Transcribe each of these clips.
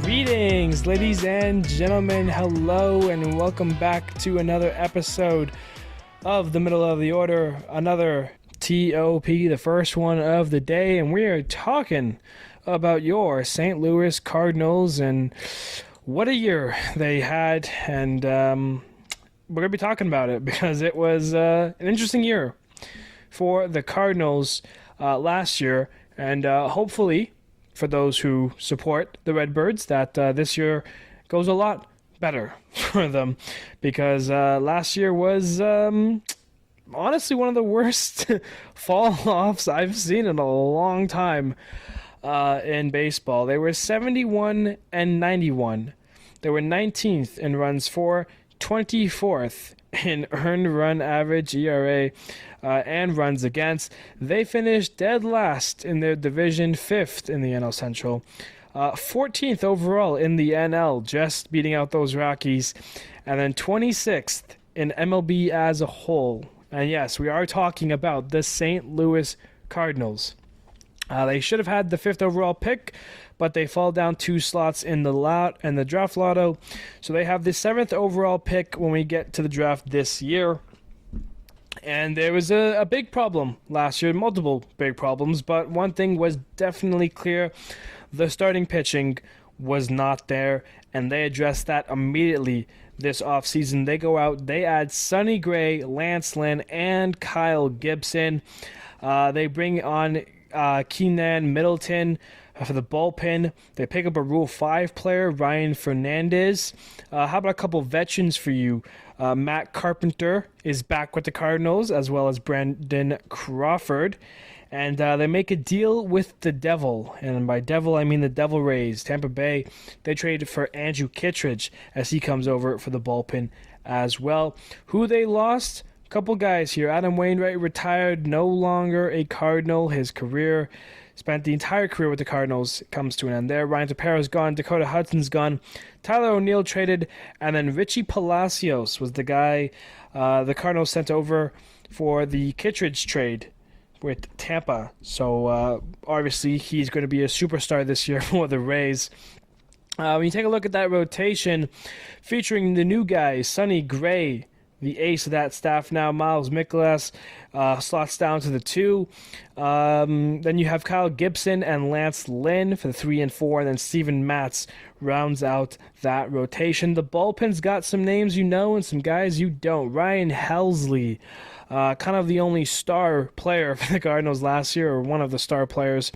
Greetings, ladies and gentlemen. Hello, and welcome back to another episode of the Middle of the Order. Another TOP, the first one of the day, and we are talking about your St. Louis Cardinals and what a year they had. And we're going to be talking about it because it was an interesting year for the Cardinals last year, and hopefully for those who support the Redbirds, that this year goes a lot better for them, because last year was honestly one of the worst fall-offs I've seen in a long time in baseball. They were 71-91. They were 19th in runs for, 24th in earned run average, ERA, and runs against. They finished dead last in their division, 5th in the NL Central, 14th overall in the NL, just beating out those Rockies, and then 26th in MLB as a whole. And yes, we are talking about the St. Louis Cardinals. They should have had the 5th overall pick, but they fall down 2 slots in the draft lotto. So they have the 7th overall pick when we get to the draft this year. And there was a big problem last year, multiple big problems, but one thing was definitely clear. The starting pitching was not there, and they addressed that immediately this offseason. They go out, they add Sonny Gray, Lance Lynn, and Kyle Gibson. They bring on Keynan Middleton for the bullpen. They pick up a Rule 5 player, Ryan Fernandez. How about a couple veterans for you? Matt Carpenter is back with the Cardinals, as well as Brandon Crawford. And they make a deal with the Devil. And by Devil, I mean the Devil Rays. Tampa Bay, they traded for Andrew Kittredge as he comes over for the bullpen as well. Who they lost? A couple guys here. Adam Wainwright retired, no longer a Cardinal. His career, spent the entire career with the Cardinals, comes to an end there. Ryan Tapero's gone. Dakota Hudson's gone. Tyler O'Neill traded. And then Richie Palacios was the guy the Cardinals sent over for the Kittredge trade with Tampa. So obviously he's going to be a superstar this year for the Rays. When you take a look at that rotation, featuring the new guys, Sonny Gray, the ace of that staff now, Miles Mikolas, slots down to the 2. Then you have Kyle Gibson and Lance Lynn for the 3 and 4, and then Steven Matz rounds out that rotation. The bullpen's got some names you know and some guys you don't. Ryan Helsley, kind of the only star player for the Cardinals last year, or one of the star players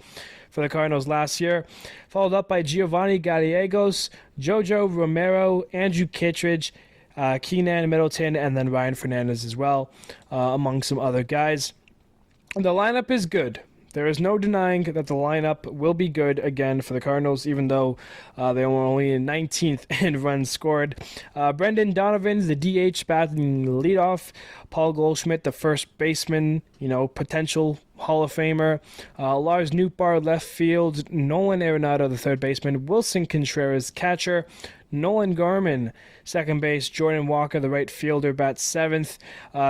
for the Cardinals last year, followed up by Giovanni Gallegos, Jojo Romero, Andrew Kittredge, Keynan Middleton, and then Ryan Fernandez as well, among some other guys. The lineup is good. There is no denying that the lineup will be good again for the Cardinals, even though they were only 19th in runs scored. Brendan Donovan's the DH batting leadoff. Paul Goldschmidt, the first baseman, potential Hall of Famer. Lars Nootbaar, left field. Nolan Arenado, the third baseman. Wilson Contreras, catcher. Nolan Garman, second base. Jordan Walker, the right fielder, bats 7th.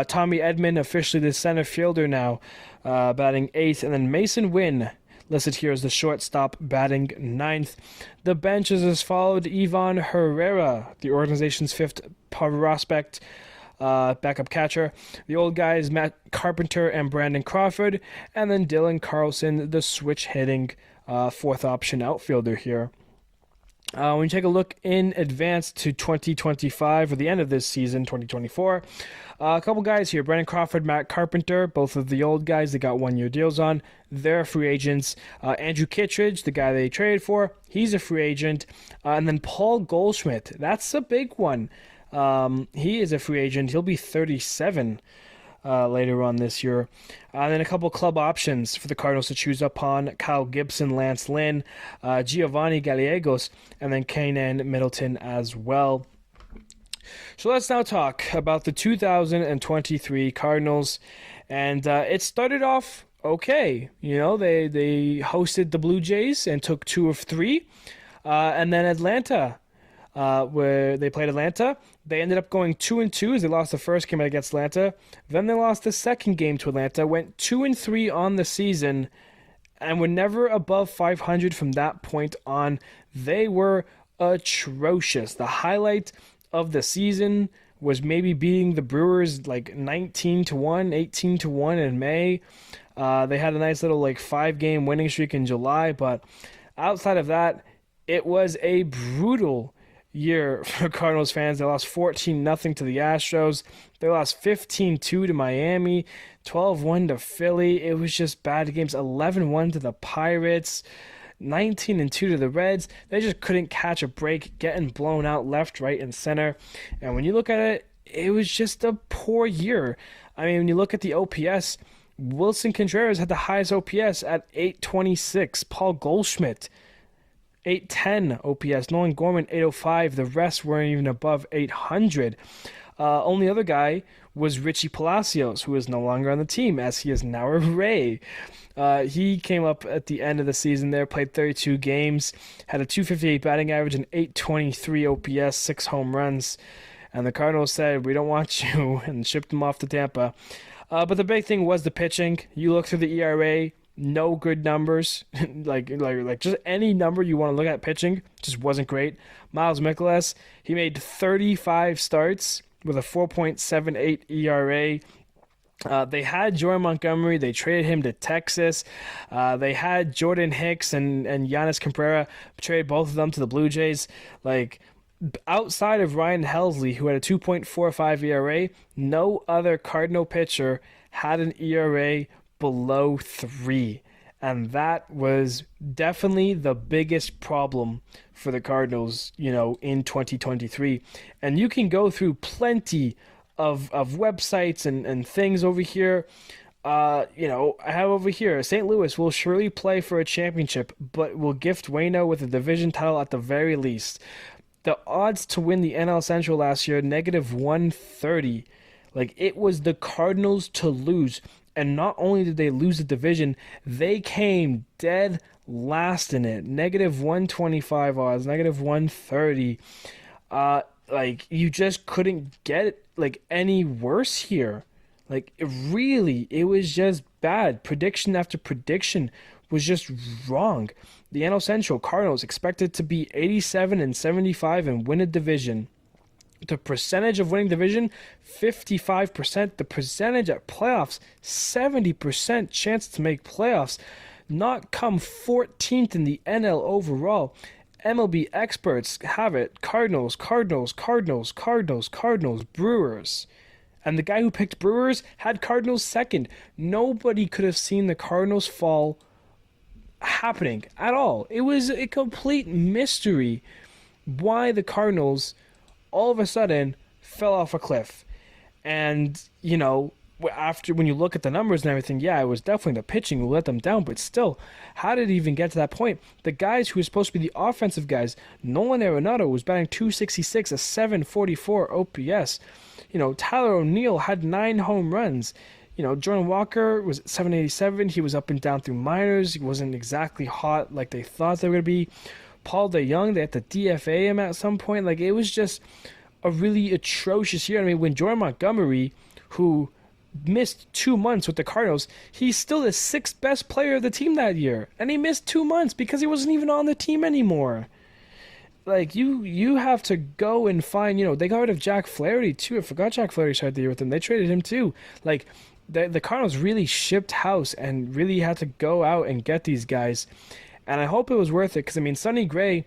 Tommy Edman, officially the center fielder now, batting 8th. And then Mason Wynn, listed here as the shortstop, batting 9th. The bench is as followed. Ivan Herrera, the organization's 5th prospect, backup catcher. The old guys, Matt Carpenter and Brandon Crawford. And then Dylan Carlson, the switch-hitting 4th option outfielder here. When you take a look in advance to 2025, or the end of this season, 2024, a couple guys here, Brandon Crawford, Matt Carpenter, both of the old guys, they got 1-year deals on. They're free agents. Andrew Kittredge, the guy they traded for, he's a free agent. And then Paul Goldschmidt, that's a big one. He is a free agent. He'll be 37 later on this year. And then a couple club options for the Cardinals to choose upon: Kyle Gibson, Lance Lynn, Giovanni Gallegos, and then Keynan Middleton as well. So let's now talk about the 2023 Cardinals. And it started off okay. They hosted the Blue Jays and took 2 of 3. And then Atlanta, where they played Atlanta, they ended up going 2-2 as they lost the first game against Atlanta. Then they lost the second game to Atlanta, went 2-3 on the season, and were never above 500 from that point on. They were atrocious. The highlight of the season was maybe beating the Brewers like 19-1, 18-1 in May. They had a nice little like 5-game winning streak in July, but outside of that, it was a brutal year for Cardinals fans. They lost 14-0 to the Astros. They lost 15-2 to Miami, 12-1 to Philly. It was just bad games. 11-1 to the Pirates, 19-2 to the Reds. They just couldn't catch a break, getting blown out left, right, and center. And when you look at it, it was just a poor year. I mean, when you look at the OPS, Wilson Contreras had the highest OPS at 826. Paul Goldschmidt, 810 OPS. Nolan Gorman, 805. The rest weren't even above 800. Only other guy was Richie Palacios, who is no longer on the team, as he is now a Ray. He came up at the end of the season there, played 32 games, had a 258 batting average, and 823 OPS, 6 home runs. And the Cardinals said, "We don't want you," and shipped him off to Tampa. But the big thing was the pitching. You look through the ERA, no good numbers. like just any number you want to look at pitching just wasn't great. Miles Mikolas, he made 35 starts with a 4.78 ERA. They had Jordan Montgomery. They traded him to Texas. They had Jordan Hicks and Giannis Cabrera, traded both of them to the Blue Jays. Like, outside of Ryan Helsley, who had a 2.45 ERA, no other Cardinal pitcher had an ERA below 3. And that was definitely the biggest problem for the Cardinals, in 2023. And you can go through plenty of websites and things over here. I have over here, St. Louis will surely play for a championship, but will gift Waino with a division title at the very least. The odds to win the NL Central last year, -130. Like, it was the Cardinals to lose. And not only did they lose the division, they came dead last in it. -125 odds, -130. You just couldn't get it, any worse here. It was just bad. Prediction after prediction was just wrong. The NL Central Cardinals expected to be 87-75 and win a division. The percentage of winning division, 55%. The percentage at playoffs, 70% chance to make playoffs. Not come 14th in the NL overall. MLB experts have it. Cardinals, Brewers. And the guy who picked Brewers had Cardinals second. Nobody could have seen the Cardinals fall happening at all. It was a complete mystery why the Cardinals all of a sudden fell off a cliff. And, after, when you look at the numbers and everything, yeah, it was definitely the pitching who let them down, but still, how did it even get to that point? The guys who were supposed to be the offensive guys, Nolan Arenado was batting .266, a 744 OPS. Tyler O'Neill had 9 home runs. Jordan Walker was at 787. He was up and down through minors. He wasn't exactly hot like they thought they were going to be. Paul DeYoung, they had to DFA him at some point. It was just a really atrocious year. I mean, when Jordan Montgomery, who missed 2 months with the Cardinals, he's still the 6th best player of the team that year. And he missed 2 months because he wasn't even on the team anymore. You have to go and find, they got rid of Jack Flaherty too. I forgot Jack Flaherty started the year with them. They traded him too. The Cardinals really shipped house and really had to go out and get these guys. And I hope it was worth it because, Sonny Gray,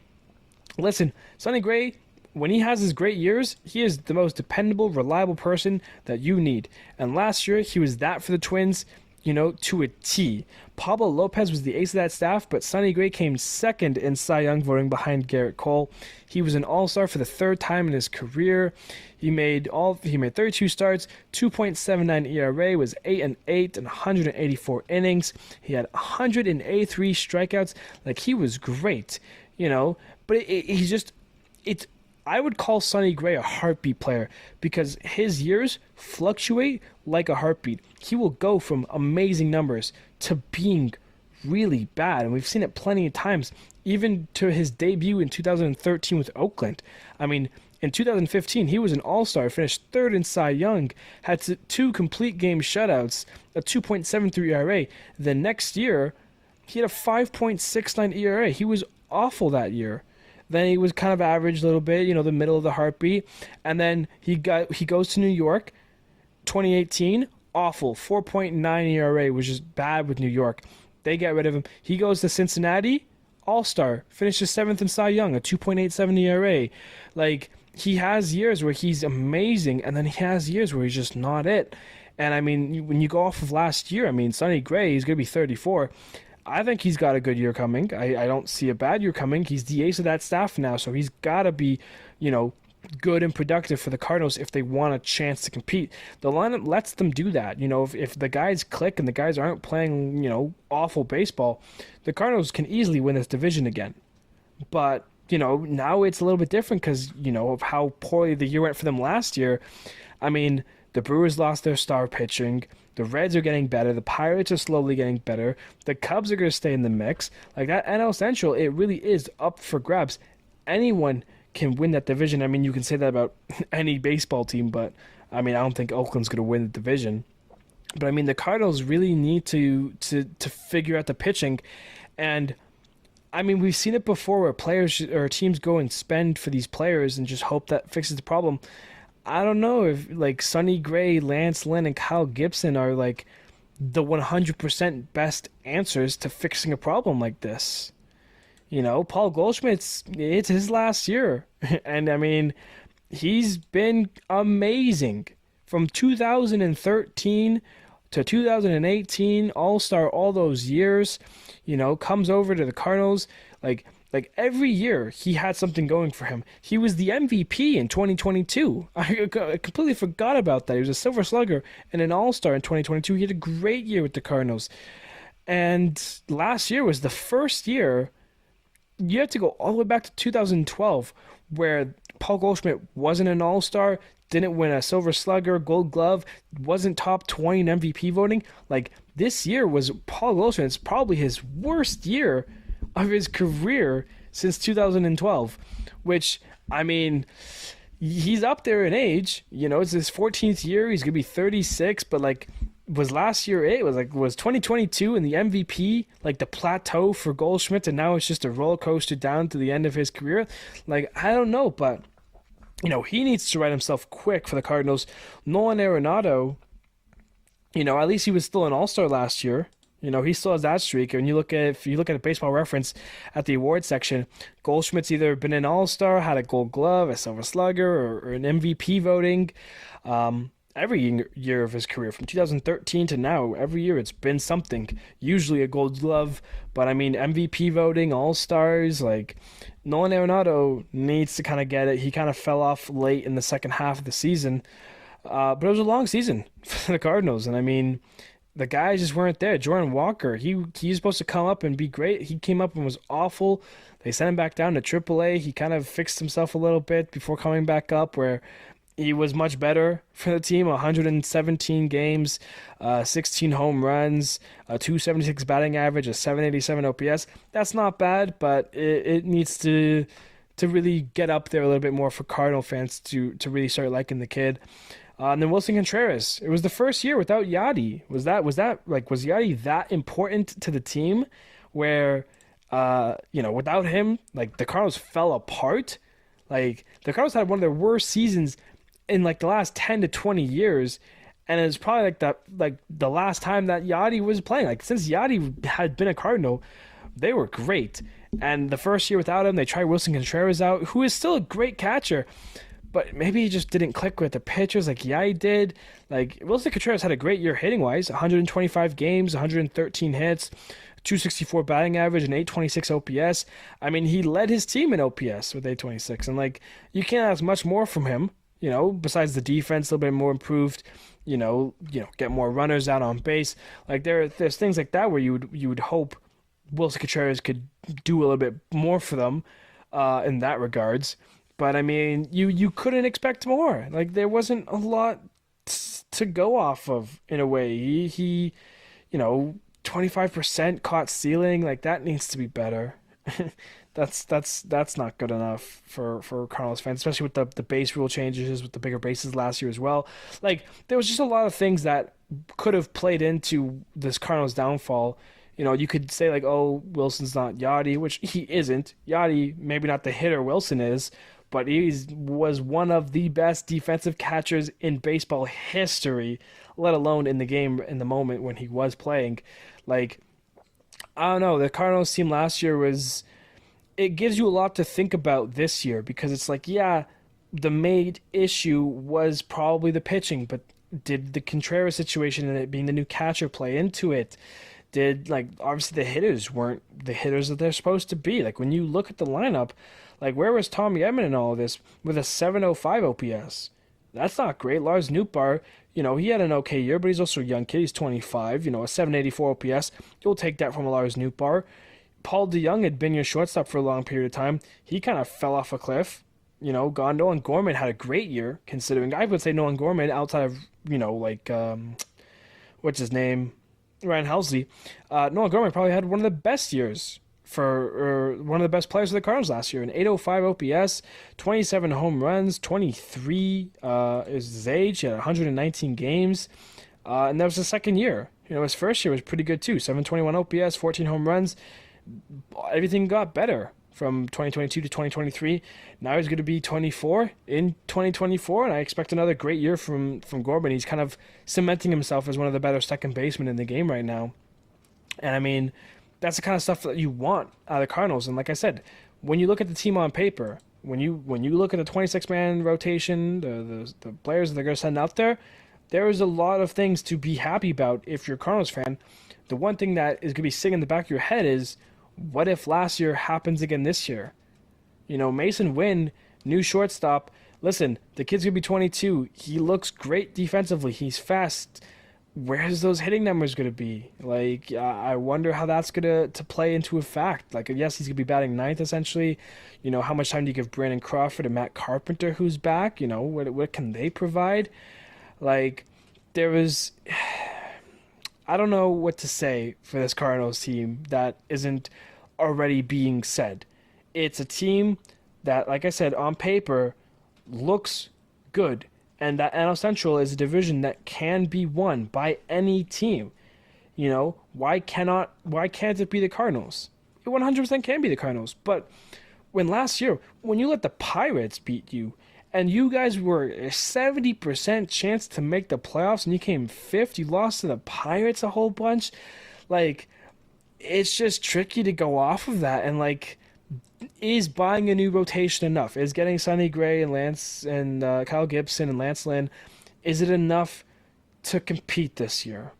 Sonny Gray, when he has his great years, he is the most dependable, reliable person that you need. And last year, he was that for the Twins, to a T. Pablo Lopez was the ace of that staff, but Sonny Gray came second in Cy Young voting behind Garrett Cole. He was an all-star for the 3rd time in his career. He made 32 starts, 2.79 ERA, was 8-8 in 184 innings. He had 183 strikeouts. He was great, But I would call Sonny Gray a heartbeat player because his years fluctuate like a heartbeat. He will go from amazing numbers to being really bad, and we've seen it plenty of times, even to his debut in 2013 with Oakland. In 2015, he was an all-star, finished 3rd in Cy Young, had 2 complete game shutouts, a 2.73 ERA. The next year, he had a 5.69 ERA. He was awful that year. Then he was kind of average a little bit, the middle of the heartbeat. And then he goes to New York, 2018, awful, 4.9 ERA, which is bad with New York. They get rid of him. He goes to Cincinnati, All-Star, finishes seventh in Cy Young, a 2.87 ERA. Like, he has years where he's amazing, and then he has years where he's just not it. And I mean, when you go off of last year, I mean, Sonny Gray, he's going to be 34. I think he's got a good year coming. I don't see a bad year coming. He's the ace of that staff now, so he's got to be, good and productive for the Cardinals if they want a chance to compete. The lineup lets them do that. If the guys click and the guys aren't playing, awful baseball, the Cardinals can easily win this division again. But, now it's a little bit different because, of how poorly the year went for them last year. I mean, the Brewers lost their star pitching. The Reds are getting better. The Pirates are slowly getting better. The Cubs are going to stay in the mix. Like, that NL Central, it really is up for grabs. Anyone can win that division. I mean, you can say that about any baseball team, but I mean, I don't think Oakland's going to win the division. But I mean, the Cardinals really need to figure out the pitching, and I mean, we've seen it before where players or teams go and spend for these players and just hope that fixes the problem. I don't know if like Sonny Gray, Lance Lynn, and Kyle Gibson are like the 100% best answers to fixing a problem like this. Paul Goldschmidt's, it's his last year. And I mean, he's been amazing from 2013 to 2018, All-Star all those years, comes over to the Cardinals. Like every year he had something going for him. He was the MVP in 2022. I completely forgot about that. He was a Silver Slugger and an All-Star in 2022. He had a great year with the Cardinals. And last year was the first year. You have to go all the way back to 2012, where Paul Goldschmidt wasn't an All-Star, didn't win a Silver Slugger, Gold Glove, wasn't top 20 in MVP voting. Like, this year was Paul Goldschmidt's probably his worst year of his career since 2012, which, I mean, he's up there in age. It's his 14th year. He's going to be 36, but, like, was last year it was 2022 and the MVP like the plateau for Goldschmidt, and now it's just a roller coaster down to the end of his career? Like, I don't know, but he needs to right himself quick for the Cardinals. Nolan Arenado, at least he was still an All-Star last year. He still has that streak. And if you look at a Baseball Reference at the awards section, Goldschmidt's either been an All-Star, had a Gold Glove, a Silver Slugger, or an MVP voting. Every year of his career, from 2013 to now, every year it's been something. Usually a Gold Glove, but I mean, MVP voting, All-Stars, like, Nolan Arenado needs to kind of get it. He kind of fell off late in the second half of the season, but it was a long season for the Cardinals, and I mean, the guys just weren't there. Jordan Walker, he was supposed to come up and be great. He came up and was awful. They sent him back down to AAA. He kind of fixed himself a little bit before coming back up, where he was much better for the team. 117 games, 16 home runs, a 276 batting average, a 787 OPS. That's not bad, but it needs to really get up there a little bit more for Cardinal fans to really start liking the kid. And then Wilson Contreras. It was the first year without Yadi. Was Yadi that important to the team where, without him, like, the Cardinals fell apart? Like, the Cardinals had one of their worst seasons in like the last 10 to 20 years, and it's probably like the last time that Yadi was playing. Like, since Yadi had been a Cardinal, they were great. And the first year without him, they tried Wilson Contreras out, who is still a great catcher, but maybe he just didn't click with the pitchers like Yadi did. Like, Wilson Contreras had a great year hitting wise, 125 games, 113 hits, 264 batting average, and 826 OPS. I mean, he led his team in OPS with 826, and like, you can't ask much more from him. Besides the defense, a little bit more improved, get more runners out on base. Like, there's things like that where you would hope Wilson Contreras could do a little bit more for them in that regards. But I mean, you couldn't expect more. Like, there wasn't a lot to go off of in a way. He 25% caught stealing. Like, that needs to be better. That's not good enough for Cardinals fans, especially with the base rule changes, with the bigger bases last year as well. Like, there was just a lot of things that could have played into this Cardinals downfall, You could say like, oh, Wilson's not Yachty, which he isn't. Yachty, maybe not the hitter Wilson is, but he was one of the best defensive catchers in baseball history, let alone in the game in the moment when he was playing. Like, I don't know, the Cardinals team last year was it gives you a lot to think about this year because it's like, yeah, the main issue was probably the pitching, but did the Contreras situation and it being the new catcher play into it? Did like obviously the hitters weren't the hitters that they're supposed to be? Like when you look at the lineup, like where was Tommy Edman in all of this with a 705 OPS? That's not great. Lars Nootbaar, he had an okay year, but he's also a young kid. He's 25, a 784 OPS. You'll take that from a Lars Nootbaar. Paul DeYoung had been your shortstop for a long period of time. He kind of fell off a cliff. Gone. Nolan Gorman had a great year, considering I would say Nolan Gorman outside of, what's his name? Ryan Helsley. Nolan Gorman probably had one of the best years for one of the best players for the Cardinals last year. An 805 OPS, 27 home runs, 23 is his age. He had 119 games. And that was his second year. His first year was pretty good too. 721 OPS, 14 home runs. Everything got better from 2022 to 2023. Now he's going to be 24 in 2024, and I expect another great year from Gorman. He's kind of cementing himself as one of the better second basemen in the game right now. And I mean, that's the kind of stuff that you want out of the Cardinals. And like I said, when you look at the team on paper, when you look at the 26-man rotation, the players that they're going to send out there is a lot of things to be happy about if you're a Cardinals fan. The one thing that is going to be sitting in the back of your head is, what if last year happens again this year? Mason Wynn, new shortstop. Listen, the kid's going to be 22. He looks great defensively. He's fast. Where's those hitting numbers going to be? Like, I wonder how that's going to play into effect. Like, yes, he's going to be batting ninth, essentially. How much time do you give Brandon Crawford and Matt Carpenter, who's back? What can they provide? Like, there was... I don't know what to say for this Cardinals team that isn't already being said. It's a team that, like I said, on paper, looks good. And that NL Central is a division that can be won by any team. Why can't it be the Cardinals? It 100% can be the Cardinals. But when you let the Pirates beat you, and you guys were a 70% chance to make the playoffs, and you came fifth. You lost to the Pirates a whole bunch. Like, it's just tricky to go off of that. And like, is buying a new rotation enough? Is getting Sonny Gray and Kyle Gibson and Lance Lynn, is it enough to compete this year?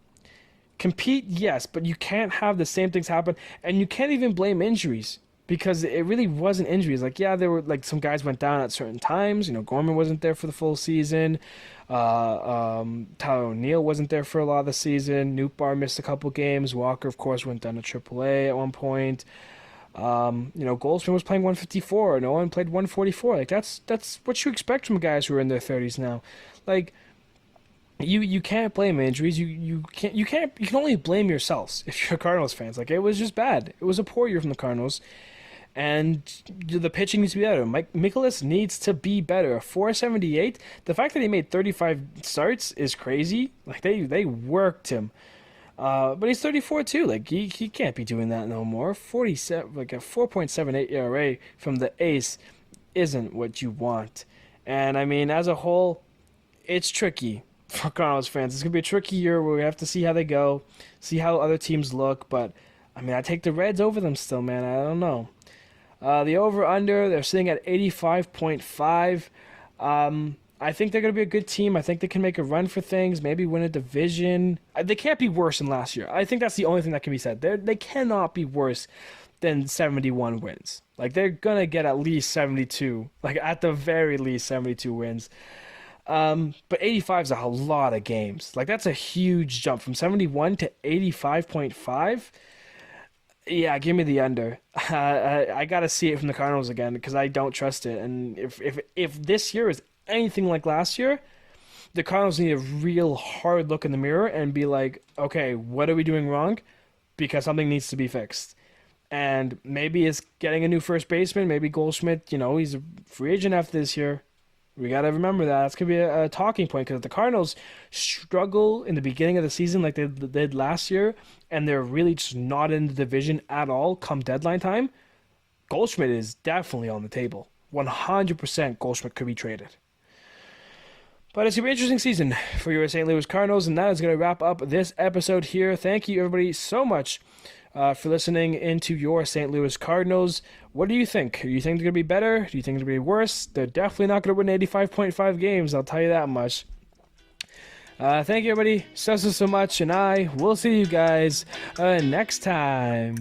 Compete, yes, but you can't have the same things happen, and you can't even blame injuries. Because it really wasn't injuries. Like, yeah, there were like some guys went down at certain times. Gorman wasn't there for the full season. Tyler O'Neill wasn't there for a lot of the season. Nootbaar missed a couple games. Walker, of course, went down to AAA at one point. Goldschmidt was playing 154. Nolan played 144. Like, that's what you expect from guys who are in their 30s now. Like, you can't blame injuries. You can only blame yourselves if you're Cardinals fans. Like, it was just bad. It was a poor year from the Cardinals. And the pitching needs to be better. Mike Mikolas needs to be better. A 478. The fact that he made 35 starts is crazy. Like, they worked him. But he's 34 too. Like, he can't be doing that no more. 47, like a 4.78 ERA from the ace isn't what you want. And I mean, as a whole, it's tricky for Cardinals fans. It's gonna be a tricky year where we have to see how they go, see how other teams look. But I mean, I take the Reds over them still, man. I don't know. The over-under, they're sitting at 85.5. I think they're going to be a good team. I think they can make a run for things, maybe win a division. They can't be worse than last year. I think that's the only thing that can be said. They cannot be worse than 71 wins. Like, they're going to get at least 72. Like, at the very least, 72 wins. But 85 is a lot of games. Like, that's a huge jump from 71 to 85.5. Yeah, give me the under. I got to see it from the Cardinals again because I don't trust it. And if this year is anything like last year, the Cardinals need a real hard look in the mirror and be like, okay, what are we doing wrong? Because something needs to be fixed. And maybe it's getting a new first baseman. Maybe Goldschmidt, he's a free agent after this year. We got to remember that. That's going to be a talking point because the Cardinals struggle in the beginning of the season like they did last year, and they're really just not in the division at all come deadline time. Goldschmidt is definitely on the table. 100% Goldschmidt could be traded. But it's going to be an interesting season for your St. Louis Cardinals, and that is going to wrap up this episode here. Thank you, everybody, so much for listening into your St. Louis Cardinals. What do you think? Do you think they're going to be better? Do you think they're going to be worse? They're definitely not going to win 85.5 games, I'll tell you that much. Thank you, everybody, so much, and I will see you guys next time.